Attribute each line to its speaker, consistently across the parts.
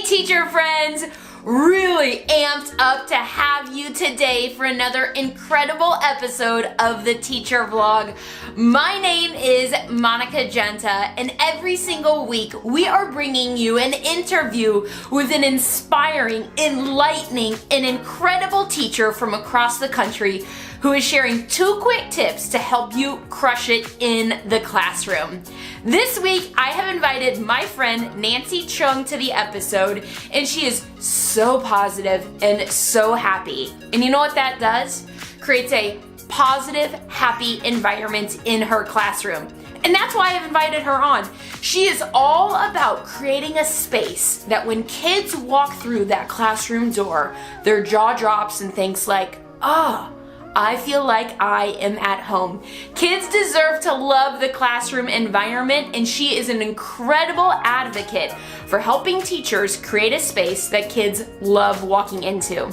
Speaker 1: teacher friends, really amped up to have you today for another incredible episode of the Teacher Vlog. My name is Monica Genta, and every single week we are bringing you an interview with an inspiring, enlightening, and incredible teacher from across the country who is sharing 2 quick tips to help you crush it in the classroom. This week, I have invited my friend Nancy Chung to the episode, and she is so positive and so happy. And you know what that does? Creates a positive, happy environment in her classroom. And that's why I've invited her on. She is all about creating a space that when kids walk through that classroom door, their jaw drops and thinks like, ah, I feel like I am at home. Kids deserve to love the classroom environment, and she is an incredible advocate for helping teachers create a space that kids love walking into.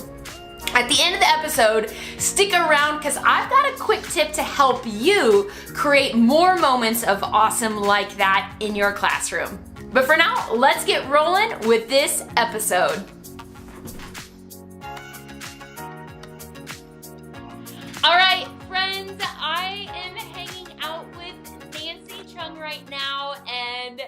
Speaker 1: At the end of the episode, stick around because I've got a quick tip to help you create more moments of awesome like that in your classroom. But for now, let's get rolling with this episode. All right, friends, I am hanging out with Nancy Chung right now, and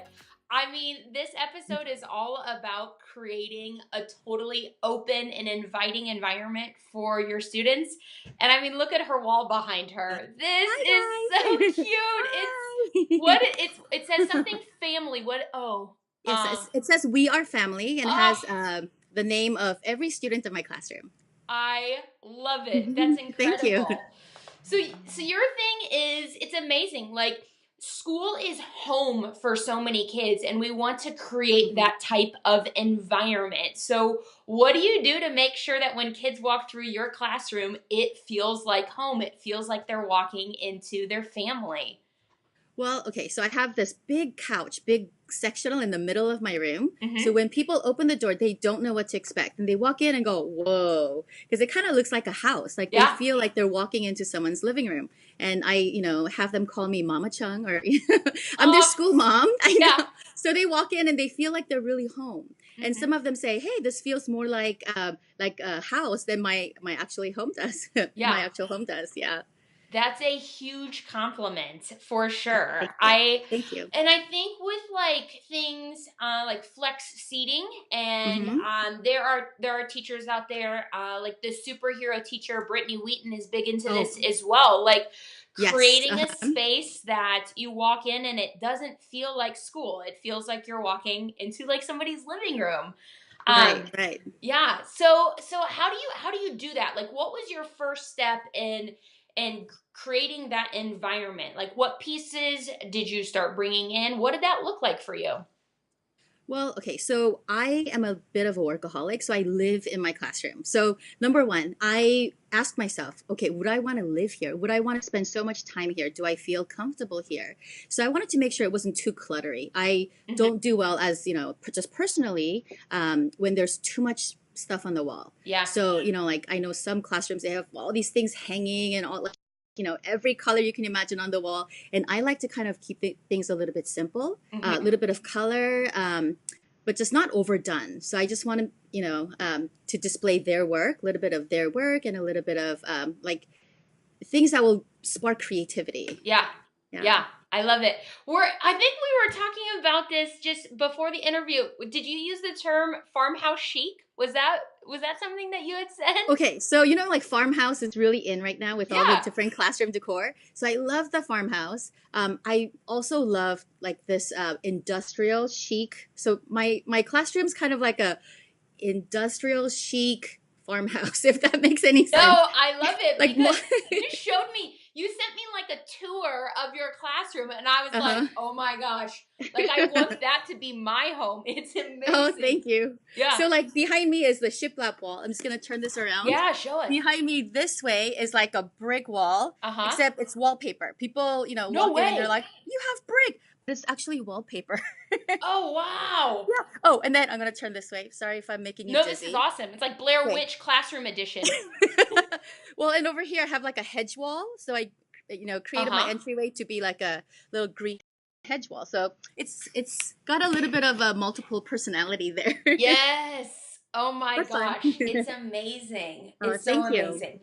Speaker 1: I mean, this episode is all about creating a totally open and inviting environment for your students. And I mean, look at her wall behind her. This is so cute. It says something family.
Speaker 2: It says we are family and has the name of every student of my classroom.
Speaker 1: I love it. That's incredible.
Speaker 2: Thank you.
Speaker 1: So your thing is, it's amazing. Like, school is home for so many kids, and we want to create that type of environment. So what do you do to make sure that when kids walk through your classroom, it feels like home? It feels like they're walking into their family.
Speaker 2: Well, okay, so I have this big couch, big sectional in the middle of my room. So when people open the door, they don't know what to expect. And they walk in and go, whoa, because it kind of looks like a house. Like they feel like they're walking into someone's living room. And I, have them call me Mama Chung, or I'm their school mom. I know. So they walk in and they feel like they're really home. And some of them say, hey, this feels more like a house than my actual home does. My actual home does,
Speaker 1: That's a huge compliment for sure.
Speaker 2: Thank you.
Speaker 1: And I think with like things like flex seating, and there are teachers out there like the superhero teacher Brittany Wheaton is big into this as well. Like creating a space that you walk in and it doesn't feel like school. It feels like you're walking into like somebody's living room.
Speaker 2: Right.
Speaker 1: Yeah. So how do you do that? Like, what was your first step in creating that environment? Like, what pieces did you start bringing in? What did that look like for you?
Speaker 2: Well, okay, so I am a bit of a workaholic, so I live in my classroom. So number one, I asked myself, okay, would I want to live here? Would I want to spend so much time here? Do I feel comfortable here? So I wanted to make sure it wasn't too cluttery. I don't do well as, just personally, when there's too much stuff on the wall.
Speaker 1: Yeah.
Speaker 2: So, like I know some classrooms, they have all these things hanging and all, every color you can imagine on the wall. And I like to kind of keep things a little bit simple, a little bit of color, but just not overdone. So I just want to display their work, a little bit of their work, and a little bit of things that will spark creativity.
Speaker 1: Yeah. I love it. I think we were talking about this just before the interview. Did you use the term farmhouse chic? Was that something that you had said?
Speaker 2: Okay, so like Farmhouse is really in right now with all the different classroom decor. So I love the Farmhouse. I also love like this industrial chic. So my classroom's kind of like a industrial chic farmhouse, if that makes any sense.
Speaker 1: No, I love it because you showed me. You sent me like a tour of your classroom, and I was like, oh my gosh, like I want that to be my home. It's amazing.
Speaker 2: Oh, thank you.
Speaker 1: Yeah.
Speaker 2: So like behind me is the shiplap wall. I'm just going to turn this around.
Speaker 1: Yeah, show it.
Speaker 2: Behind me this way is like a brick wall, except it's wallpaper. People, walk in and they're like, you have brick. It's actually wallpaper.
Speaker 1: Oh, wow.
Speaker 2: Yeah. Oh, and then I'm going to turn this way. Sorry if I'm making you dizzy.
Speaker 1: No, this is awesome. It's like Blair Witch Classroom Edition.
Speaker 2: Well, and over here I have like a hedge wall. So I, created my entryway to be like a little green hedge wall. So it's got a little bit of a multiple personality there.
Speaker 1: Yes. Oh my
Speaker 2: That's fun.
Speaker 1: gosh. It's amazing.
Speaker 2: Oh,
Speaker 1: It's so
Speaker 2: thank you.
Speaker 1: amazing.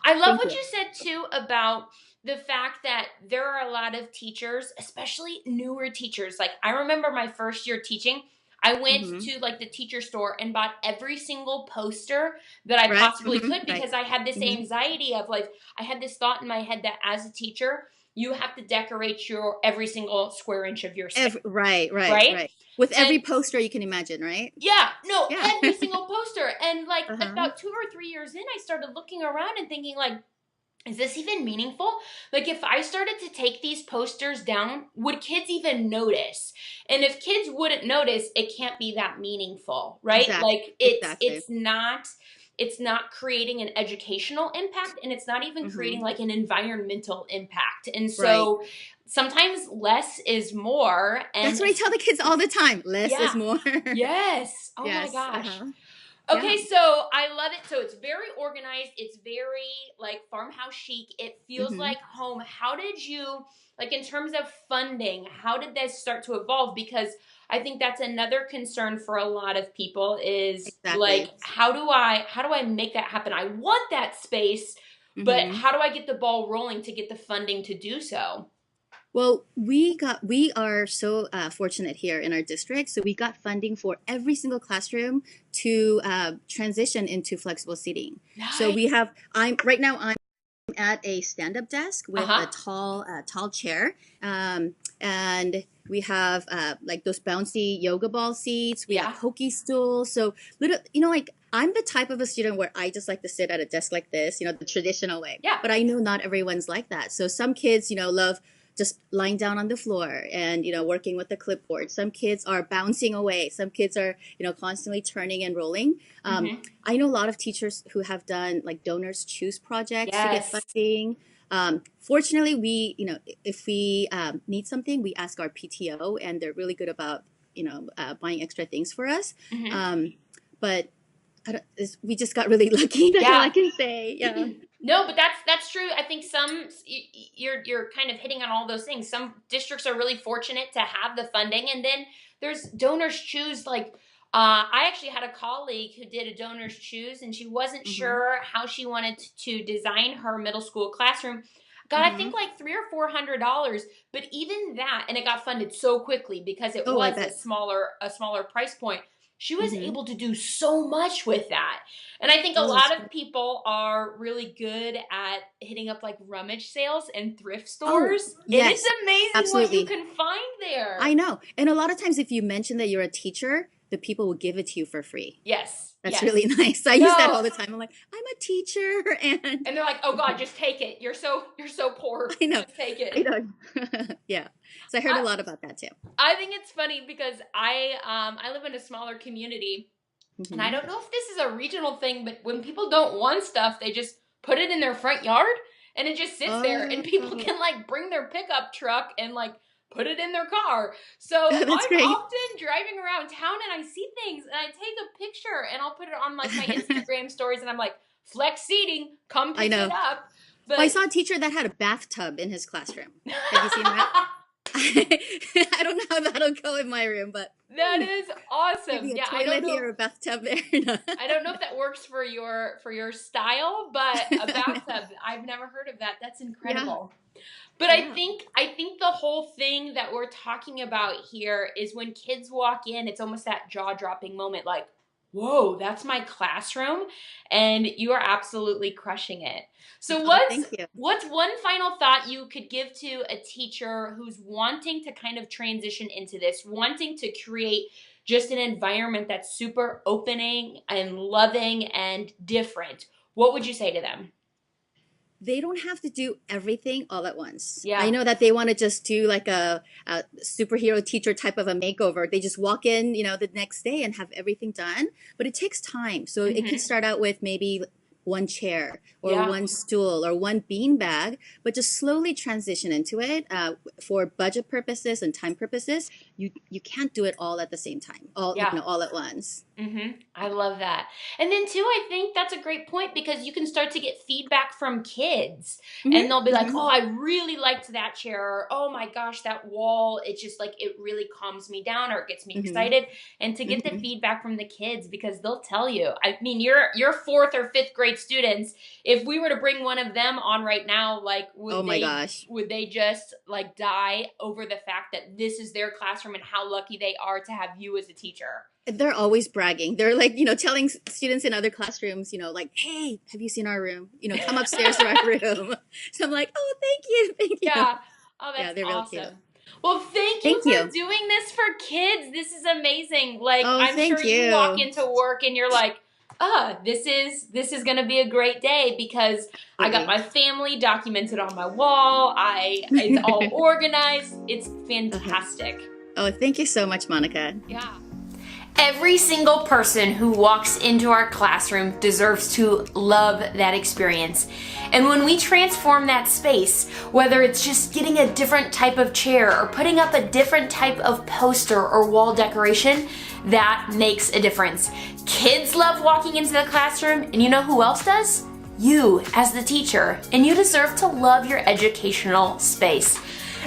Speaker 1: I love
Speaker 2: Thank
Speaker 1: what
Speaker 2: you.
Speaker 1: you said too about the fact that there are a lot of teachers, especially newer teachers. Like I remember my first year teaching, I went
Speaker 2: Hmm.
Speaker 1: to like the teacher store and bought every single poster that I
Speaker 2: Right.
Speaker 1: possibly could
Speaker 2: Right.
Speaker 1: because I had this
Speaker 2: Hmm.
Speaker 1: anxiety of like I had this thought in my head that as a teacher, you have to decorate your every single square inch of your space,
Speaker 2: Right. Right.
Speaker 1: right?
Speaker 2: Right. With every
Speaker 1: And
Speaker 2: poster you can imagine, right?
Speaker 1: yeah, no,
Speaker 2: Yeah.
Speaker 1: every single poster. And like
Speaker 2: Uh-huh.
Speaker 1: about 2 or 3 years in, I started looking around and thinking like, is this even meaningful? Like if I started to take these posters down, would kids even notice? And if kids wouldn't notice, it can't be that meaningful, right?
Speaker 2: Exactly.
Speaker 1: Like it's
Speaker 2: Exactly.
Speaker 1: it's not it's not creating an educational impact and it's not even creating
Speaker 2: Hmm.
Speaker 1: like an environmental impact. And
Speaker 2: Right.
Speaker 1: so sometimes less is more
Speaker 2: That's
Speaker 1: and
Speaker 2: what I tell the kids all the time. Less is
Speaker 1: yeah.
Speaker 2: more.
Speaker 1: Yes. Oh my
Speaker 2: Yes.
Speaker 1: gosh.
Speaker 2: Uh-huh. Yeah.
Speaker 1: Okay, so I love it. So it's very organized. It's very like farmhouse chic. It feels
Speaker 2: Hmm.
Speaker 1: like home. How did you like in terms of funding? How did this start to evolve? Because I think that's another concern for a lot of people is like
Speaker 2: Exactly.
Speaker 1: how do I make that happen? I want that space, but
Speaker 2: Hmm.
Speaker 1: how do I get the ball rolling to get the funding to do so?
Speaker 2: Well, we are so fortunate here in our district. So we got funding for every single classroom to transition into flexible seating. So
Speaker 1: Nice.
Speaker 2: we have I'm right now I'm at a stand-up desk with a
Speaker 1: Uh-huh.
Speaker 2: tall chair, and we have like those bouncy yoga ball seats. We have
Speaker 1: Yeah.
Speaker 2: pokey stools. So little, like I'm the type of a student where I just like to sit at a desk like this, the traditional way.
Speaker 1: Yeah.
Speaker 2: But I know not everyone's like that. So some kids, love just lying down on the floor and working with the clipboard. Some kids are bouncing away. Some kids are constantly turning and rolling. um,
Speaker 1: Mm-hmm.
Speaker 2: I know a lot of teachers who have done like donors choose projects to get
Speaker 1: Yes.
Speaker 2: funding. Fortunately, if we need something, we ask our PTO, and they're really good about buying extra things for us.
Speaker 1: Mm-hmm.
Speaker 2: Um, but we just got really lucky. That's all I
Speaker 1: Yeah.
Speaker 2: can say. Yeah.
Speaker 1: No, but that's true. I think you're kind of hitting on all those things. Some districts are really fortunate to have the funding, and then there's donors choose. Like I actually had a colleague who did a donors choose, and she wasn't
Speaker 2: Hmm.
Speaker 1: sure how she wanted to design her middle school classroom. Got I
Speaker 2: Hmm.
Speaker 1: think like $300 or $400, but even that, and it got funded so quickly because it
Speaker 2: Oh, I
Speaker 1: was a
Speaker 2: bet.
Speaker 1: smaller price point. She was
Speaker 2: Hmm.
Speaker 1: able to do so much with that. And I think a
Speaker 2: Oh, that's
Speaker 1: lot
Speaker 2: great.
Speaker 1: of people are really good at hitting up like rummage sales and thrift
Speaker 2: Oh,
Speaker 1: stores. And it's
Speaker 2: yes,
Speaker 1: amazing what you
Speaker 2: absolutely.
Speaker 1: can find
Speaker 2: I
Speaker 1: there.
Speaker 2: know. And a lot of times, if you mention that you're a teacher, the people will give it to you for free.
Speaker 1: Yes,
Speaker 2: That's
Speaker 1: yes.
Speaker 2: really nice. I use that
Speaker 1: No.
Speaker 2: all the time. I'm like, I'm a teacher, and
Speaker 1: And they're like, oh God, just take it. You're so poor.
Speaker 2: I know,
Speaker 1: Just take
Speaker 2: I
Speaker 1: it.
Speaker 2: know. Yeah. So I heard a
Speaker 1: I,
Speaker 2: lot about that too.
Speaker 1: I think it's funny because I live in a smaller community. And I
Speaker 2: Hmm.
Speaker 1: don't know if this is a regional thing, but when people don't want stuff, they just put it in their front yard and it just sits there and people
Speaker 2: Oh,
Speaker 1: can like bring their pickup truck and like put it in their car. So
Speaker 2: that's
Speaker 1: I'm
Speaker 2: great.
Speaker 1: often driving around town and I see things and I take a picture and I'll put it on like my Instagram stories and I'm like, flex seating, come
Speaker 2: I
Speaker 1: pick it
Speaker 2: know.
Speaker 1: up.
Speaker 2: Well, I
Speaker 1: But
Speaker 2: saw a teacher that had a bathtub in his classroom. Have you seen that? I don't know how that'll go in my room, but
Speaker 1: that is awesome.
Speaker 2: maybe a
Speaker 1: Yeah, I don't
Speaker 2: toilet
Speaker 1: know.
Speaker 2: here or a bathtub there.
Speaker 1: I don't know if that works for your style, but a
Speaker 2: No.
Speaker 1: bathtub, I've never heard of that. That's
Speaker 2: Yeah,
Speaker 1: incredible. But I
Speaker 2: yeah.
Speaker 1: think I think the whole thing that we're talking about here is when kids walk in, it's almost that jaw-dropping moment like, "Whoa, that's my classroom." And you are absolutely crushing it. So
Speaker 2: Oh,
Speaker 1: what's
Speaker 2: thank you.
Speaker 1: what's one final thought you could give to a teacher who's wanting to kind of transition into this, wanting to create just an environment that's super opening and loving and different? What would you say to them?
Speaker 2: They don't have to do everything all at once. I
Speaker 1: Yeah.
Speaker 2: know that they want to just do like a superhero teacher type of a makeover. They just walk in, the next day and have everything done. But it takes time. So it could
Speaker 1: Mhm.
Speaker 2: start out with maybe one chair or
Speaker 1: Yeah.
Speaker 2: one stool or one bean bag, but just slowly transition into it. For budget purposes and time purposes, you can't do it all at the same time,
Speaker 1: Yeah.
Speaker 2: all at once.
Speaker 1: I love that. And then too, I think that's a great point because you can start to get feedback from kids and they'll be like, oh, I really liked that chair. Or, oh my gosh, that wall. It's just like, it really calms me down or it gets me excited. And to get the feedback from the kids because they'll tell you, I mean, your fourth or fifth grade students, if we were to bring one of them on right now, like, would they just like die over the fact that this is their classroom and how lucky they are to have you as a teacher?
Speaker 2: They're always bragging. They're like, telling students in other classrooms, like, hey, have you seen our room? Come upstairs to our room. So I'm like, oh, thank you.
Speaker 1: Yeah. Oh, that's
Speaker 2: they're
Speaker 1: awesome.
Speaker 2: really cute.
Speaker 1: Well, thank you for doing this for kids. This is amazing. Like, I'm sure you walk into work and you're like, this is going to be a great day because I got my family documented on my wall. It's all organized. It's fantastic.
Speaker 2: Oh, thank you so much, Monica.
Speaker 1: Yeah. Every single person who walks into our classroom deserves to love that experience. And when we transform that space, whether it's just getting a different type of chair or putting up a different type of poster or wall decoration, that makes a difference. Kids love walking into the classroom, and you know who else does? You as the teacher, and you deserve to love your educational space.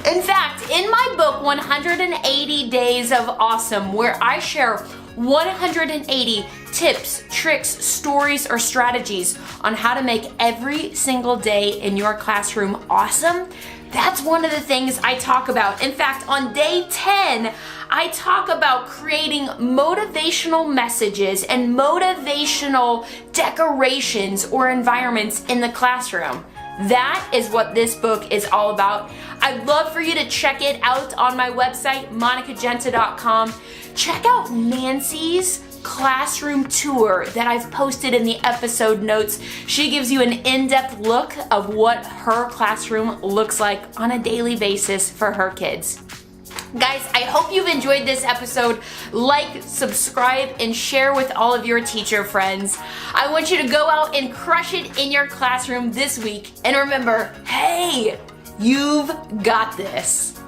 Speaker 1: In fact, in my book, 180 Days of Awesome, where I share 180 tips, tricks, stories, or strategies on how to make every single day in your classroom awesome, that's one of the things I talk about. In fact, on day 10, I talk about creating motivational messages and motivational decorations or environments in the classroom. That is what this book is all about. I'd love for you to check it out on my website, monicagenta.com. Check out Nancy's classroom tour that I've posted in the episode notes. She gives you an in-depth look of what her classroom looks like on a daily basis for her kids. Guys, I hope you've enjoyed this episode. Like, subscribe, and share with all of your teacher friends. I want you to go out and crush it in your classroom this week. And remember, hey, you've got this.